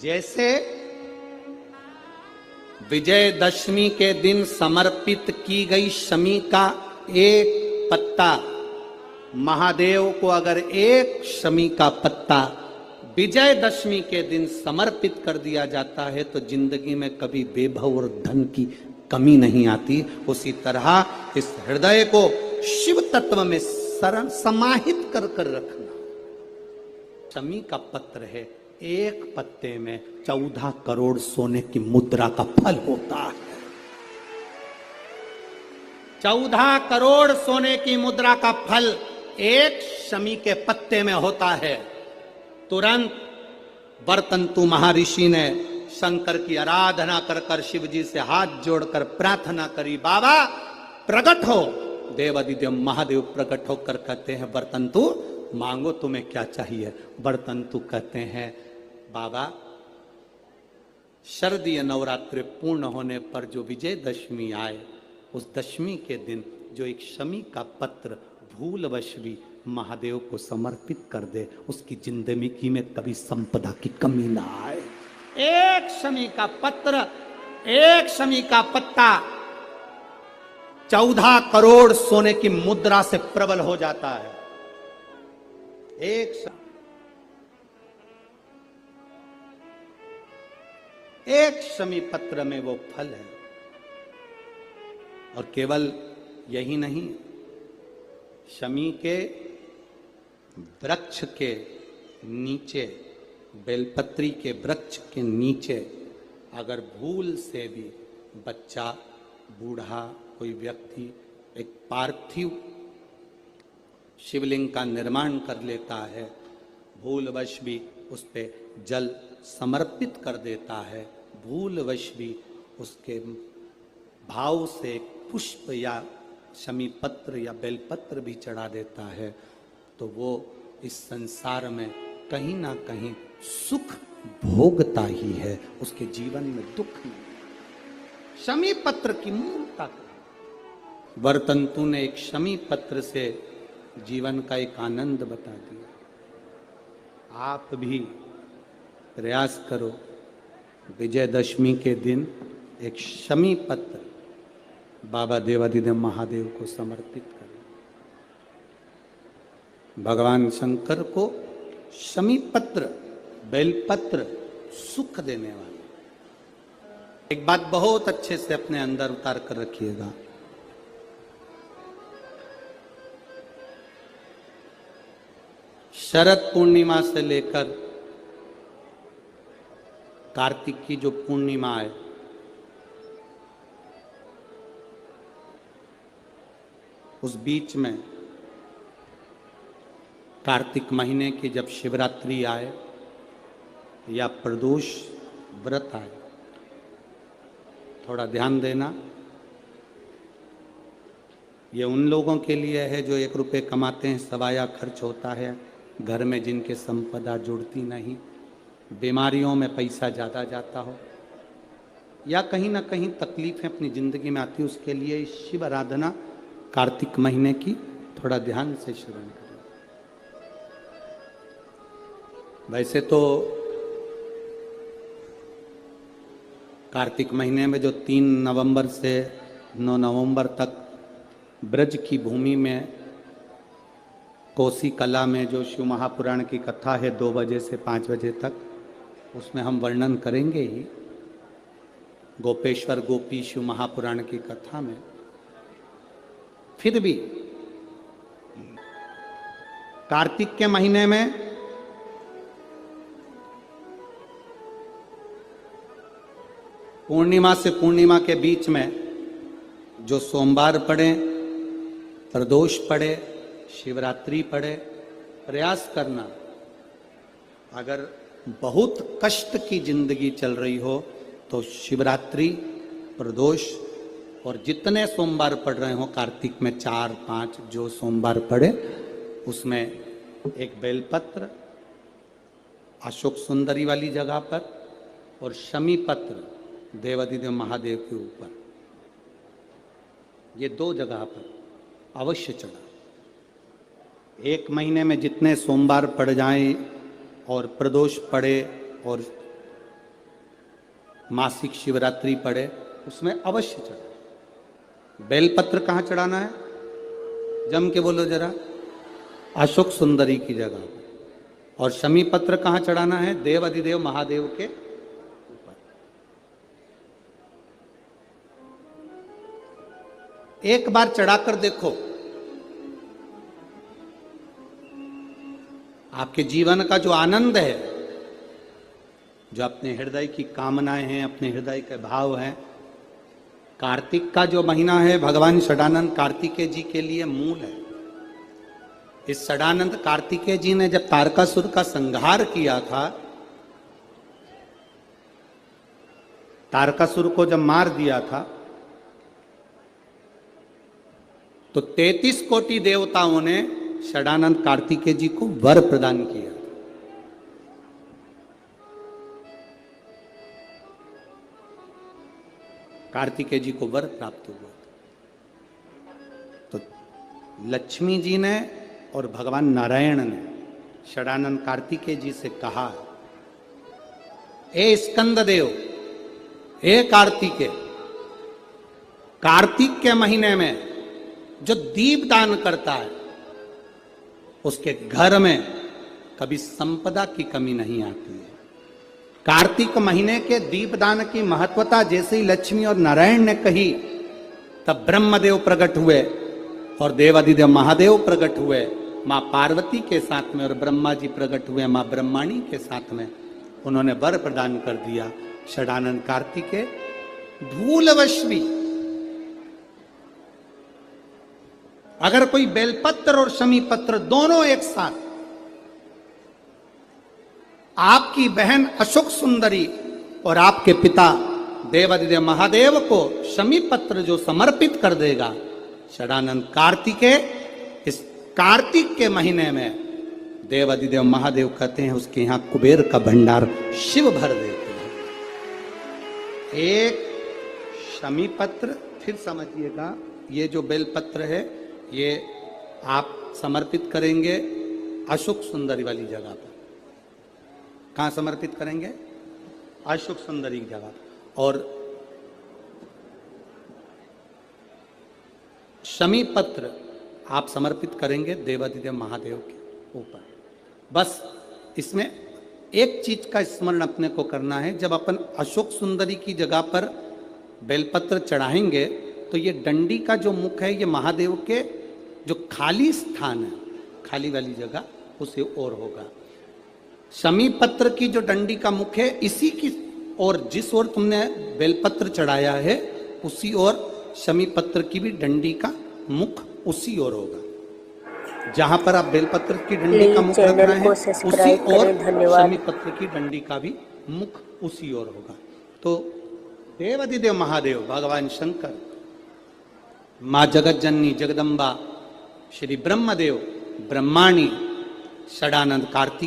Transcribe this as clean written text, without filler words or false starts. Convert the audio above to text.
जैसे विजयदशमी के दिन समर्पित की गई शमी का एक पत्ता, महादेव को अगर एक शमी का पत्ता विजयदशमी के दिन समर्पित कर दिया जाता है तो जिंदगी में कभी बेभव और धन की कमी नहीं आती। उसी तरह इस हृदय को शिव तत्व में समाहित कर कर रखना। शमी का पत्र है, एक पत्ते में 14 करोड़ सोने की मुद्रा का फल होता है। 14 करोड़ सोने की मुद्रा का फल एक शमी के पत्ते में होता है। तुरंत वर्तंतु महर्षि ने शंकर की आराधना कर कर शिव जी से हाथ जोड़कर प्रार्थना करी, बाबा प्रकट हो। देवादिदेव महादेव प्रकट होकर कहते हैं, वर्तंतु मांगो तुम्हें क्या चाहिए। वर्तंतु कहते हैं, बाबा शरदीय नवरात्रि पूर्ण होने पर जो विजयदशमी आए, उस दशमी के दिन जो एक शमी का पत्र भूलवश भी महादेव को समर्पित कर दे, उसकी जिंदगी में कभी संपदा की कमी ना आए। एक शमी का पत्र, एक शमी का पत्ता 14 करोड़ सोने की मुद्रा से प्रबल हो जाता है। एक शमी पत्र में वो फल है। और केवल यही नहीं, शमी के वृक्ष के नीचे, बेलपत्री के वृक्ष के नीचे अगर भूल से भी बच्चा, बूढ़ा, कोई व्यक्ति एक पार्थिव शिवलिंग का निर्माण कर लेता है, भूलवश भी उस पे जल समर्पित कर देता है, भूलवश भी उसके भाव से पुष्प या शमी पत्र या बेलपत्र भी चढ़ा देता है, तो वो इस संसार में कहीं ना कहीं सुख भोगता ही है, उसके जीवन में दुख नहीं। शमी पत्र की मूलता, वर्तंतु ने एक शमी पत्र से जीवन का एक आनंद बता दिया। आप भी प्रयास करो, विजयदशमी के दिन एक शमी पत्र बाबा देवादिदेव महादेव को समर्पित करें। भगवान शंकर को शमी पत्र, बेलपत्र सुख देने वाला। एक बात बहुत अच्छे से अपने अंदर उतार कर रखिएगा, शरद पूर्णिमा से लेकर कार्तिक की जो पूर्णिमा है, उस बीच में कार्तिक महीने की जब शिवरात्रि आए या प्रदोष व्रत आए, थोड़ा ध्यान देना। ये उन लोगों के लिए है जो 1 रुपये कमाते हैं, सवाया खर्च होता है, घर में जिनके संपदा जुड़ती नहीं, बीमारियों में पैसा ज़्यादा जाता हो, या कहीं ना कहीं तकलीफें अपनी ज़िंदगी में आती, उसके लिए शिव आराधना कार्तिक महीने की थोड़ा ध्यान से श्रवण करें। वैसे तो कार्तिक महीने में जो 3 नवंबर से 9 नवंबर तक ब्रज की भूमि में कोसी कला में जो शिव महापुराण की कथा है 2 बजे से 5 बजे तक, उसमें हम वर्णन करेंगे ही। गोपेश्वर गोपी शिव महापुराण की कथा में फिर भी कार्तिक के महीने में पूर्णिमा से पूर्णिमा के बीच में जो सोमवार पड़े, प्रदोष पड़े, शिवरात्रि पड़े, प्रयास करना। अगर बहुत कष्ट की जिंदगी चल रही हो तो शिवरात्रि, प्रदोष और जितने सोमवार पड़ रहे हो कार्तिक में 4-5 जो सोमवार पड़े, उसमें एक बेलपत्र अशोक सुंदरी वाली जगह पर और शमी पत्र देवादिदेव महादेव के ऊपर, ये 2 जगह पर अवश्य चढ़ा। 1 महीने में जितने सोमवार पड़ जाएं और प्रदोष पड़े और मासिक शिवरात्रि पड़े उसमें अवश्य चढ़ाए। बेलपत्र कहाँ चढ़ाना है? जम के बोलो जरा। अशोक सुंदरी की जगह पर। और शमी पत्र कहाँ चढ़ाना है? देव अधिदेव महादेव के ऊपर। एक बार चढ़ाकर देखो, आपके जीवन का जो आनंद है, जो अपने हृदय की कामनाएं हैं, अपने हृदय के भाव हैं, कार्तिक का जो महीना है भगवान षडानंद कार्तिकेय जी के लिए मूल है। इस षडानंद कार्तिकेय जी ने जब तारकासुर का संहार किया था, तारकासुर को जब मार दिया था, तो 33 कोटि देवताओं ने षडानंद कार्तिकेय जी को वर प्रदान किया। कार्तिकेय जी को वर प्राप्त हुआ। तो लक्ष्मी जी ने और भगवान नारायण ने षडानंद कार्तिकेय जी से कहा, ए स्कंद देव, ए कार्तिकेय, कार्तिक के महीने में जो दीप दान करता है उसके घर में कभी संपदा की कमी नहीं आती है। कार्तिक महीने के दीपदान की महत्वता जैसे ही लक्ष्मी और नारायण ने कही, तब ब्रह्मदेव प्रकट हुए और देवाधिदेव महादेव प्रकट हुए मां पार्वती के साथ में, और ब्रह्मा जी प्रकट हुए मां ब्रह्माणी के साथ में। उन्होंने वर प्रदान कर दिया। षडानंद कार्तिकेय भूलवश भी अगर कोई बेलपत्र और शमी पत्र दोनों एक साथ आपकी बहन अशोक सुंदरी और आपके पिता देवाधिदेव महादेव को शमी पत्र जो समर्पित कर देगा, षडानंद कार्तिकेय इस कार्तिक के महीने में देवाधिदेव महादेव कहते हैं उसके यहां कुबेर का भंडार शिव भर देते हैं। एक शमी पत्र, फिर समझिएगा, ये जो बेलपत्र है ये आप समर्पित करेंगे अशोक सुंदरी वाली जगह पर। कहां समर्पित करेंगे? अशोक सुंदरी की जगह। और शमी पत्र आप समर्पित करेंगे देवाधिदेव महादेव के ऊपर। बस इसमें एक चीज का स्मरण अपने को करना है, जब अपन अशोक सुंदरी की जगह पर बेलपत्र चढ़ाएंगे तो ये डंडी का जो मुख है ये महादेव के जो खाली स्थान है, खाली वाली जगह, उसे ओर होगा। शमी पत्र की जो डंडी का मुख है इसी की ओर, जिस ओर तुमने बेलपत्र चढ़ाया है उसी ओर शमी पत्र की भी डंडी का मुख उसी ओर होगा। जहां पर आप बेलपत्र की डंडी का मुख रखना है उसी ओर शमी पत्र की डंडी का भी मुख उसी ओर होगा। तो देवाधिदेव महादेव भगवान शंकर, मां जगत जननी जगदम्बा, श्री ब्रह्मदेव, ब्रह्माणी, षडानंद कार्तिक